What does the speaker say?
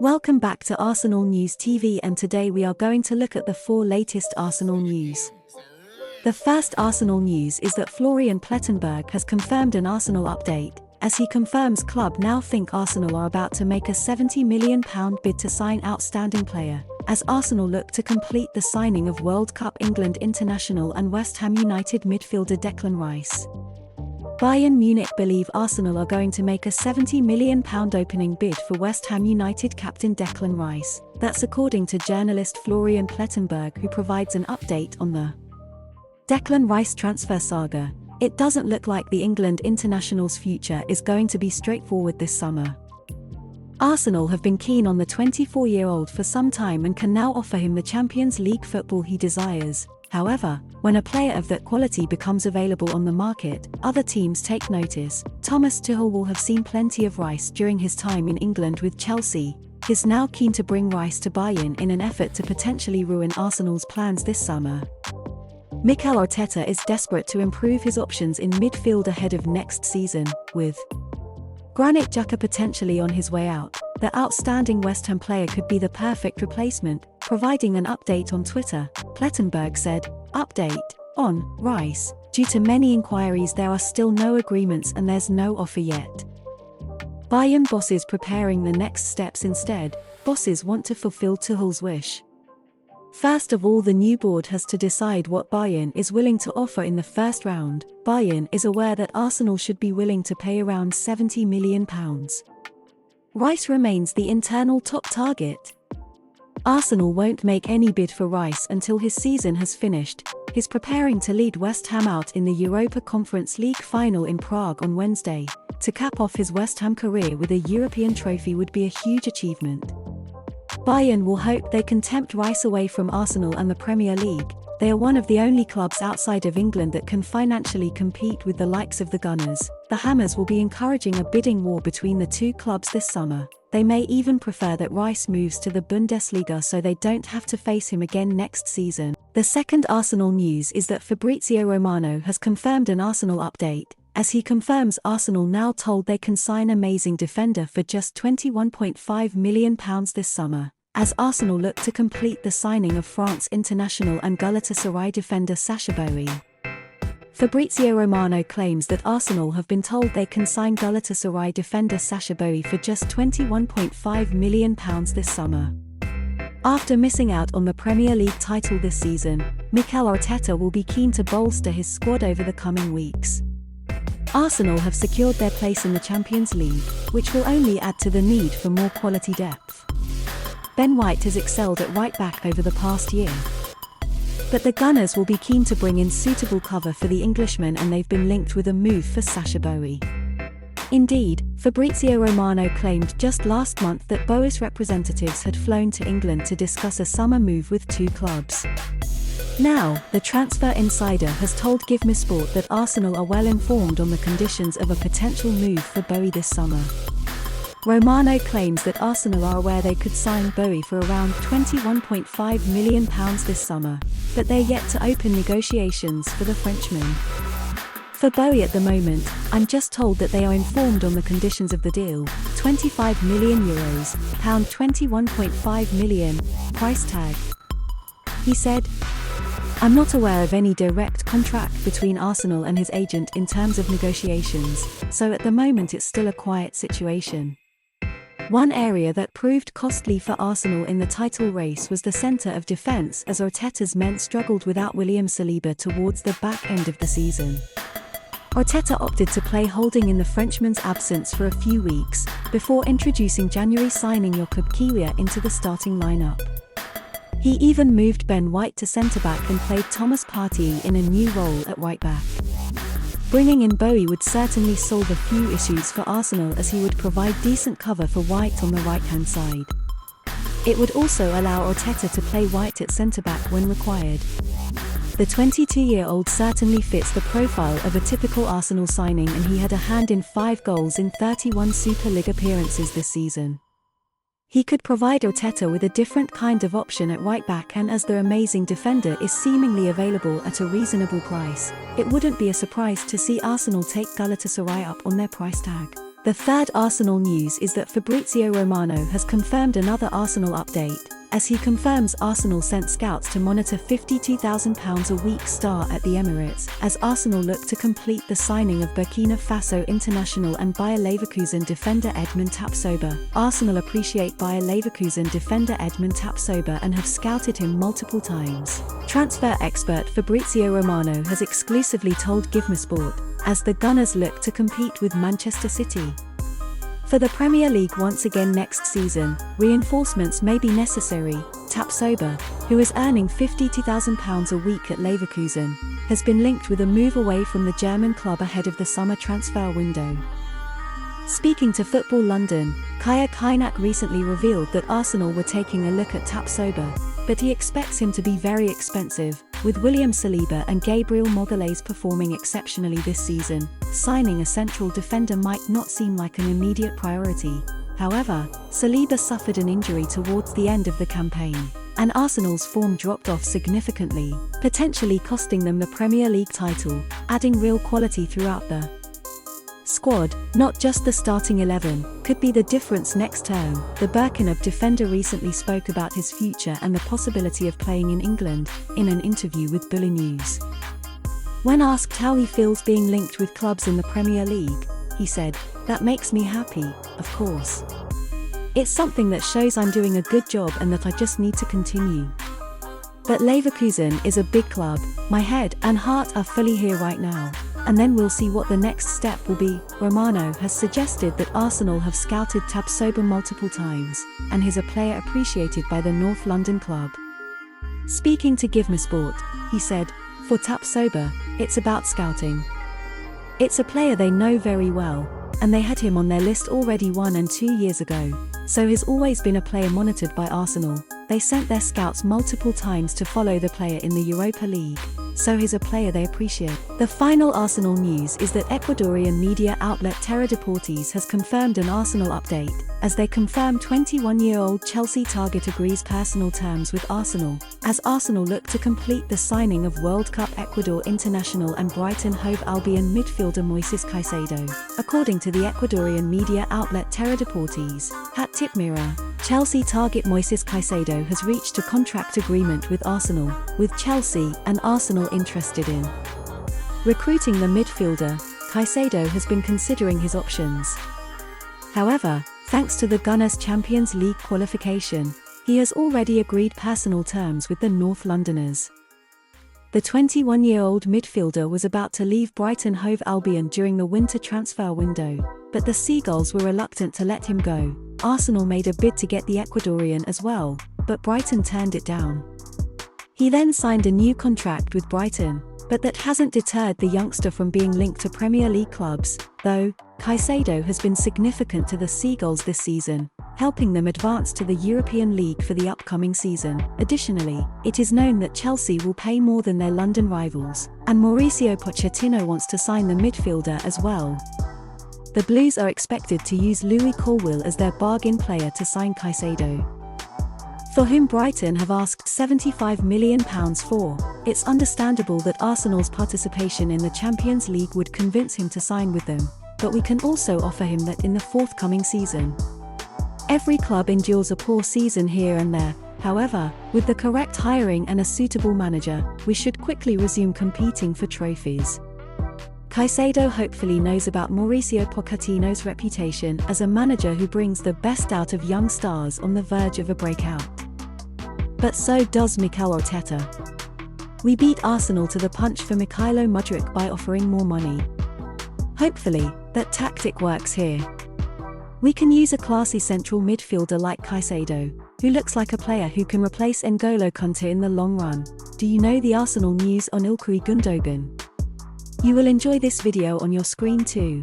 Welcome back to Arsenal News TV, and today we are going to look at the 4 latest Arsenal news. The first Arsenal news is that Florian Plettenberg has confirmed an Arsenal update, as he confirms club now think Arsenal are about to make a £70 million bid to sign outstanding player, as Arsenal look to complete the signing of World Cup England international and West Ham United midfielder Declan Rice. Bayern Munich believe Arsenal are going to make a £70 million opening bid for West Ham United captain Declan Rice. That's according to journalist Florian Plettenberg, who provides an update on the Declan Rice transfer saga. It doesn't look like the England international's future is going to be straightforward this summer. Arsenal have been keen on the 24-year-old for some time and can now offer him the Champions League football he desires. However, when a player of that quality becomes available on the market, other teams take notice. Thomas Tuchel will have seen plenty of Rice during his time in England with Chelsea. He's now keen to bring Rice to Bayern in an effort to potentially ruin Arsenal's plans this summer. Mikel Arteta is desperate to improve his options in midfield ahead of next season, with Granit Xhaka potentially on his way out. The outstanding West Ham player could be the perfect replacement. Providing an update on Twitter, Plettenberg said, "Update on Rice. Due to many inquiries, there are still no agreements and there's no offer yet. Bayern bosses preparing the next steps instead. Bosses want to fulfill Tuchel's wish. First of all, the new board has to decide what Bayern is willing to offer in the first round. Bayern is aware that Arsenal should be willing to pay around £70 million. Rice remains the internal top target. Arsenal won't make any bid for Rice until his season has finished. He's preparing to lead West Ham out in the Europa Conference League final in Prague on Wednesday. To cap off his West Ham career with a European trophy would be a huge achievement. Bayern will hope they can tempt Rice away from Arsenal and the Premier League. They are one of the only clubs outside of England that can financially compete with the likes of the Gunners. The Hammers will be encouraging a bidding war between the two clubs this summer. They may even prefer that Rice moves to the Bundesliga so they don't have to face him again next season. The second Arsenal news is that Fabrizio Romano has confirmed an Arsenal update, as he confirms Arsenal now told they can sign amazing defender for just £21.5 million this summer, as Arsenal look to complete the signing of France international and Galatasaray defender Sasha Boey. Fabrizio Romano claims that Arsenal have been told they can sign Galatasaray defender Sasha Boey for just £21.5 million this summer. After missing out on the Premier League title this season, Mikel Arteta will be keen to bolster his squad over the coming weeks. Arsenal have secured their place in the Champions League, which will only add to the need for more quality depth. Ben White has excelled at right back over the past year. But the Gunners will be keen to bring in suitable cover for the Englishman, and they've been linked with a move for Sacha Boey. Indeed, Fabrizio Romano claimed just last month that Boey's representatives had flown to England to discuss a summer move with two clubs. Now, the transfer insider has told Give Me Sport that Arsenal are well informed on the conditions of a potential move for Boey this summer. Romano claims that Arsenal are aware they could sign Boey for around £21.5 million this summer, but they're yet to open negotiations for the Frenchman. For Boey at the moment, I'm just told that they are informed on the conditions of the deal. €25 million, pound 21.5 million, price tag. He said, "I'm not aware of any direct contract between Arsenal and his agent in terms of negotiations, so at the moment it's still a quiet situation." One area that proved costly for Arsenal in the title race was the centre of defence, as Arteta's men struggled without William Saliba towards the back end of the season. Arteta opted to play Holding in the Frenchman's absence for a few weeks, before introducing January signing Jakub Kiwior into the starting lineup. He even moved Ben White to centre-back and played Thomas Partey in a new role at right-back. Bringing in Boey would certainly solve a few issues for Arsenal, as he would provide decent cover for White on the right-hand side. It would also allow Arteta to play White at centre-back when required. The 22-year-old certainly fits the profile of a typical Arsenal signing, and he had a hand in 5 goals in 31 Super League appearances this season. He could provide Arteta with a different kind of option at right back, and as their amazing defender is seemingly available at a reasonable price, it wouldn't be a surprise to see Arsenal take Galatasaray up on their price tag. The third Arsenal news is that Fabrizio Romano has confirmed another Arsenal update, as he confirms Arsenal sent scouts to monitor £52,000 a week star at the Emirates, as Arsenal look to complete the signing of Burkina Faso international and Bayer Leverkusen defender Edmond Tapsoba. Arsenal appreciate Bayer Leverkusen defender Edmond Tapsoba and have scouted him multiple times. Transfer expert Fabrizio Romano has exclusively told GiveMeSport, as the Gunners look to compete with Manchester City for the Premier League once again next season. Reinforcements may be necessary. Tapsoba, who is earning £52,000 a week at Leverkusen, has been linked with a move away from the German club ahead of the summer transfer window. Speaking to Football London, Kaya Kainak recently revealed that Arsenal were taking a look at Tapsoba, but he expects him to be very expensive. With William Saliba and Gabriel Magalhaes performing exceptionally this season, signing a central defender might not seem like an immediate priority. However, Saliba suffered an injury towards the end of the campaign, and Arsenal's form dropped off significantly, potentially costing them the Premier League title, adding real quality throughout the squad, not just the starting 11, could be the difference next term. The Burkina defender recently spoke about his future and the possibility of playing in England, in an interview with Bully News. When asked how he feels being linked with clubs in the Premier League, he said, "That makes me happy, of course. It's something that shows I'm doing a good job and that I just need to continue. But Leverkusen is a big club, my head and heart are fully here right now, and then we'll see what the next step will be." Romano has suggested that Arsenal have scouted Tapsoba multiple times, and he's a player appreciated by the North London club. Speaking to GiveMeSport, he said, "For Tapsoba, it's about scouting. It's a player they know very well, and they had him on their list already 1 and 2 years ago, so he's always been a player monitored by Arsenal. They sent their scouts multiple times to follow the player in the Europa League, so he's a player they appreciate." The final Arsenal news is that Ecuadorian media outlet Terra Deportes has confirmed an Arsenal update, as they confirm 21-year-old Chelsea target agrees personal terms with Arsenal, as Arsenal look to complete the signing of World Cup Ecuador international and Brighton Hove Albion midfielder Moises Caicedo. According to the Ecuadorian media outlet Terra Deportes, Hat Tip Mirror, Chelsea target Moises Caicedo has reached a contract agreement with Arsenal, with Chelsea and Arsenal interested in recruiting the midfielder. Caicedo has been considering his options. However, thanks to the Gunners' Champions League qualification, he has already agreed personal terms with the North Londoners. The 21-year-old midfielder was about to leave Brighton Hove Albion during the winter transfer window, but the Seagulls were reluctant to let him go. Arsenal made a bid to get the Ecuadorian as well, but Brighton turned it down. He then signed a new contract with Brighton, but that hasn't deterred the youngster from being linked to Premier League clubs, though. Caicedo has been significant to the Seagulls this season, helping them advance to the European League for the upcoming season. Additionally, it is known that Chelsea will pay more than their London rivals, and Mauricio Pochettino wants to sign the midfielder as well. The Blues are expected to use Louis Colwill as their bargain player to sign Caicedo, for whom Brighton have asked £75 million for. It's understandable that Arsenal's participation in the Champions League would convince him to sign with them, but we can also offer him that in the forthcoming season. Every club endures a poor season here and there. However, with the correct hiring and a suitable manager, we should quickly resume competing for trophies. Caicedo hopefully knows about Mauricio Pochettino's reputation as a manager who brings the best out of young stars on the verge of a breakout. But so does Mikel Arteta. "We beat Arsenal to the punch for Mykhailo Mudryk by offering more money. Hopefully, that tactic works here. We can use a classy central midfielder like Caicedo, who looks like a player who can replace N'Golo Kanté in the long run." Do you know the Arsenal news on Ilkay Gundogan? You will enjoy this video on your screen too.